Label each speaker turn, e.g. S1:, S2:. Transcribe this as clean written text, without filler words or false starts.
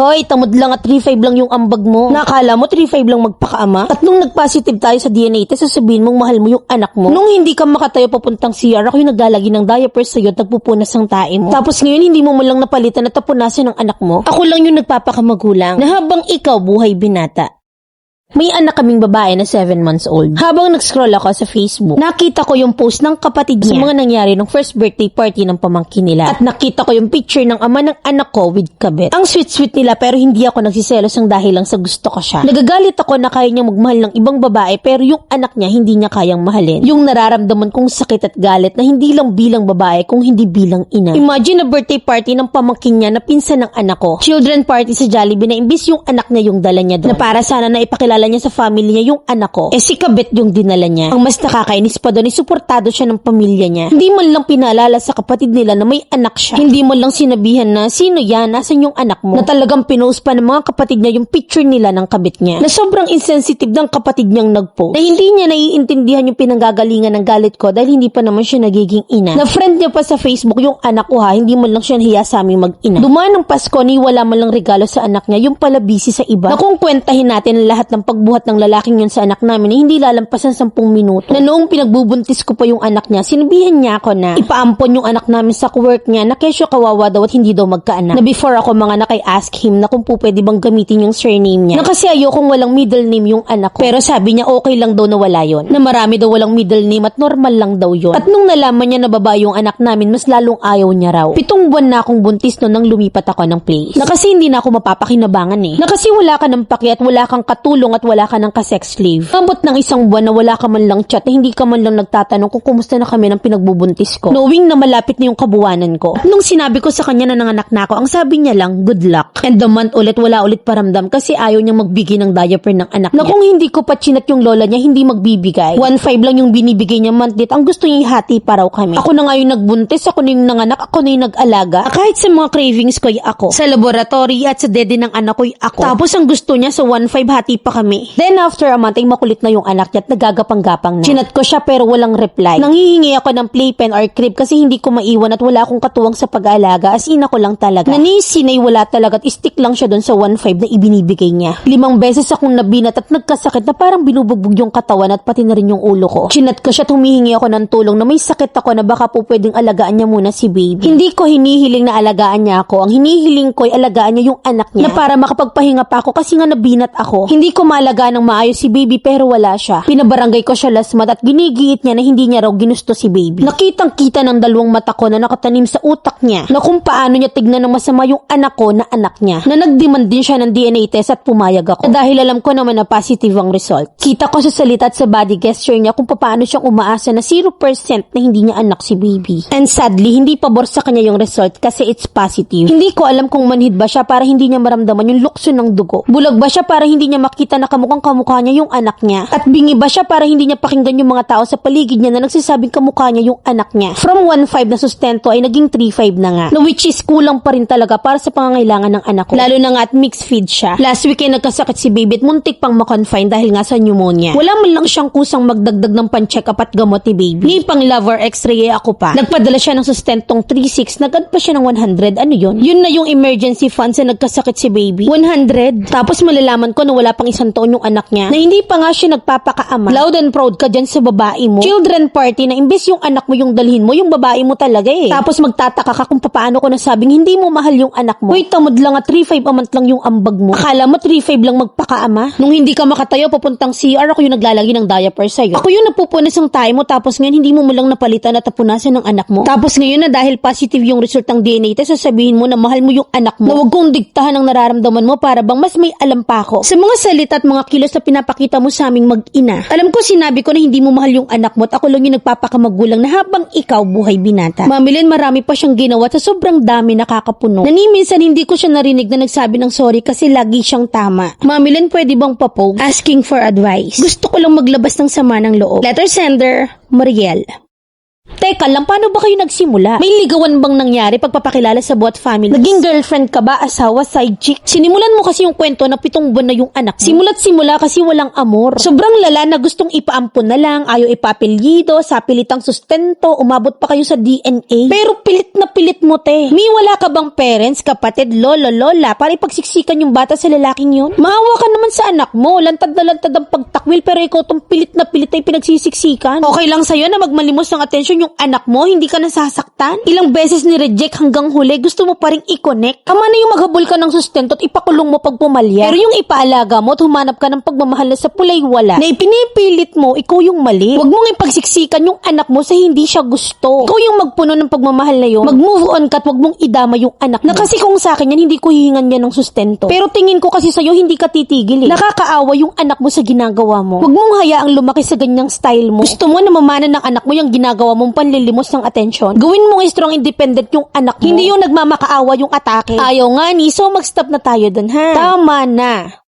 S1: Hoy, tamad lang at 3-5 lang yung ambag mo. Nakala mo 3-5 lang magpakaama? At nung nag-positive tayo sa DNA test, sasabihin mong mahal mo yung anak mo. Nung hindi ka makatayo papuntang CR, ako yung naglalagi ng diaper sa'yo at nagpupunas ng tae mo. Tapos ngayon hindi mo man lang napalitan at tapunasan ng anak mo. Ako lang yung nagpapakamagulang na habang ikaw buhay binata. May anak kaming babae na 7 months old. Habang nag-scroll ako sa Facebook, nakita ko yung post ng kapatid niya sa mga nangyari ng first birthday party ng pamangkin nila. At nakita ko yung picture ng ama ng anak ko with kabit. Ang sweet-sweet nila pero hindi ako nagsiselos ng dahil lang sa gusto ko siya. Nagagalit ako na kaya niya magmahal ng ibang babae pero yung anak niya hindi niya kayang mahalin. Yung nararamdaman kong sakit at galit na hindi lang bilang babae kung hindi bilang ina. Imagine na birthday party ng pamangkin niya na pinsan ng anak ko. Children party sa Jollibee na imbis yung anak niya yung dala niya doon. Na para sana na ipakilala niya sa family niya yung anak ko, si kabit yung dinala niya. Ang mas nakakainis pa doon, suportado siya ng pamilya niya. Hindi man lang pinaalala sa kapatid nila na may anak siya. Hindi man lang sinabihan na, sino yan, nasan yung anak mo? Na talagang pinost pa ng mga kapatid niya yung picture nila ng kabit niya. Na sobrang insensitive ng kapatid niyang nagpost. Na hindi niya naiintindihan yung pinanggagalingan ng galit ko dahil hindi pa naman siya nagiging ina. Na friend niya pa sa Facebook yung anak ko ha, hindi man lang siya nahiya sa aming mag-ina. Dumaan ng Pasko ni wala man lang regalo sa anak niya, yung pala busy sa iba. Na kung kwentahin natin lahat ng pagbuhat ng lalaking yun sa anak namin, hindi lalampasan 10 minuto. Na noong pinagbubuntis ko pa yung anak niya, sinabihan niya ako na ipaampon yung anak namin sa work niya na kesyo kawawa daw at hindi daw magkaanak. Na before ako mga ask him na kung po pwede bang gamitin yung surname niya. Na kasi ayokong walang middle name yung anak ko. Pero sabi niya okay lang daw na wala yun. Na marami daw walang middle name at normal lang daw yun. At nung nalaman niya na babae yung anak namin, mas lalong ayaw niya raw. 7 buwan na akong buntis no nang lumipat ako ng place. Na kasi hindi na ako mapapakinabangan eh. Na kasi wala ka ng paki at wala kang katulong at wala ka ng ka-sex slave. Ambot ng 1 buwan na wala ka man lang chat na hindi ka man lang nagtatanong kung kumusta na kami ng pinagbubuntis ko. Knowing na malapit na yung kabuwanan ko. At nung sinabi ko sa kanya na nanganak na ako, ang sabi niya lang, good luck. And the month ulit, wala ulit paramdam kasi ayaw niyang magbigay ng diaper ng anak niya. Na kung hindi ko pa chinat yung lola niya, hindi magbibigay. 1.5 lang yung binibigay niya monthly. Ang gusto niya ihati pa raw kami. Ako na nga yung nagbuntis, ako na yung nanganak, ako na yung nag-alaga. Kahit sa mga cravings ko ako. Sa laboratory at sa dede ng anak ko ako. Tapos ang gusto niya sa 1.5 hati pa kami. Then after a month, ay makulit na yung anak niya at nagagapang-gapang na. Chinat ko siya pero walang reply. Nanghihingi ako ng playpen or crib kasi hindi ko maiwan at wala akong katuwang sa pag-aalaga. As in ako lang talaga. Nanisinay wala talaga at stick lang siya doon sa 1.5 na ibinibigay niya. 5 beses akong nabinat at nagkasakit na parang binubugbog yung katawan at pati na rin yung ulo ko. Chinat ko siya at humihingi ako ng tulong na may sakit ako na baka po pwedeng alagaan niya muna si baby. Hindi ko hinihiling na alagaan niya ako. Ang hinihiling ko ay alagaan niya yung anak niya na para makapagpahinga pa ako kasi nga nabinat ako. Hindi ko maalagaan ng maayos si baby pero wala siya. Pinabarangay ko siya last month at ginigiit niya na hindi niya raw ginusto si baby. Nakitang-kita ng 2 mata ko na nakatanim sa utak niya na kung paano niya tignan ng masama yung anak ko na anak niya. Na nagdemand din siya ng DNA test at pumayag ako. Dahil alam ko naman na positive ang result. Kita ko sa salita at sa body gesture niya kung paano siyang umaasa na 0% na hindi niya anak si baby. And sadly, hindi pabor sa kanya yung result kasi it's positive. Hindi ko alam kung manhid ba siya para hindi niya maramdaman yung lukso ng dugo. Bulag ba siya para hindi niya makita na kamukhang kamukha niya yung anak niya. At bingi ba siya para hindi niya pakinggan yung mga tao sa paligid niya na nagsasabing kamukha niya yung anak niya. From 1.5 na sustento ay naging 3.5 na nga. Na which is kulang pa rin talaga para sa pangangailangan ng anak ko. Lalo na nga at mixed feed siya. Last week ay nagkasakit si baby at muntik pang makonfine dahil nga sa pneumonia. Wala man lang siyang kusang magdagdag ng pan-check up at gamot ni baby. Ni pang lover x-ray ako pa. Nagpadala siya ng sustentong 3.6, nagad pa siya ng 100. Ano yun? Yun na yung emergency funds na nagkasakit si baby. 100. Tapos malalaman ko na wala pang 1 taon yung anak niya. Na hindi pa nga siya nagpapakaama. Loud and proud ka dyan sa babae mo. Children party na imbes yung anak mo yung dalhin mo, yung babae mo talaga eh. Tapos magtataka ka kung paano ko nasabing hindi mo mahal yung anak mo. Uy, tamad lang at 3.5 a month lang yung ambag mo. Akala mo 3.5 lang magpakaama? Nung hindi ka makatayo papuntang CR, ako yung naglalagay ng diaper sa'yo. Ako yung napupunas ng tayo mo tapos ngayon hindi mo lang napalitan at tapunasan ng anak mo. Tapos ngayon na dahil positive yung result ng DNA test, sasabihin mo na mahal mo yung anak mo. Na huwag kong diktahan ang nararamdaman mo para bang mas may alam pa ako. Sa mga salita at mga kilos na pinapakita mo sa aming mag-ina. Alam ko sinabi ko na hindi mo mahal yung anak mo at ako lang yung nagpapakamagulang na habang ikaw buhay binata. Mamilin marami pa siyang ginawa sa sobrang dami nakakapuno. Minsan hindi ko siya narinig na nagsabi ng sorry kasi lagi siyang tama. Mamilin pwede bang papog? Asking for advice. Gusto ko lang maglabas ng sama ng loob. Letter sender, Mariel. Teka lang, paano ba kayo nagsimula? May ligawan bang nangyari pagpapakilala sa buwat family? Naging girlfriend ka ba, asawa, side chick? Sinimulan mo kasi yung kwento na 7 buwan na yung anak mo. Simula't simula kasi walang amor. Sobrang lala na gustong ipaampon na lang, ayaw ipapilyido, sa pilitang sustento, umabot pa kayo sa DNA. Pero pilit na pilit mo, te. Wala ka bang parents, kapatid, lolo, lola, para ipagsiksikan yung bata sa lalaking yun? Maawa ka naman sa anak mo, lantad na lantad ang pagtakwil, pero ikaw tong pilit na pilit ay pinagsisiksikan. Okay lang sa'yo na magmalimos ng atensyon yung anak mo, hindi ka nasasaktan? Ilang beses ni-reject hanggang huli, gusto mo pa rin i-connect? Kama na yung maghabol ka ng sustento at ipakulong mo pag pumalya. Pero yung ipaalaga mo at humanap ka ng pagmamahal na sa pulay wala, na ipinipilit mo, ikaw yung mali. Huwag mong ipagsiksikan yung anak mo sa hindi siya gusto. Ikaw yung magpuno ng pagmamahal na yun. Mag-move on ka at huwag mong idama yung anak mo. Na kasi kung sa akin yan, hindi ko hihingan yan ng sustento. Pero tingin ko kasi sa'yo, hindi ka titigil eh. Nakakaawa yung anak mo sa ginagawa mo. Huwag mong hayaang lumaki sa ganyang style mo. Gusto mo na mamana ng anak mo yung ginagawa mong panlilimos ng atensyon? Gawin mong strong independent yung anak mo. Hindi yung nagmamakaawa yung atake. Ayaw nga ni, so mag-stop na tayo dun ha. Tama na.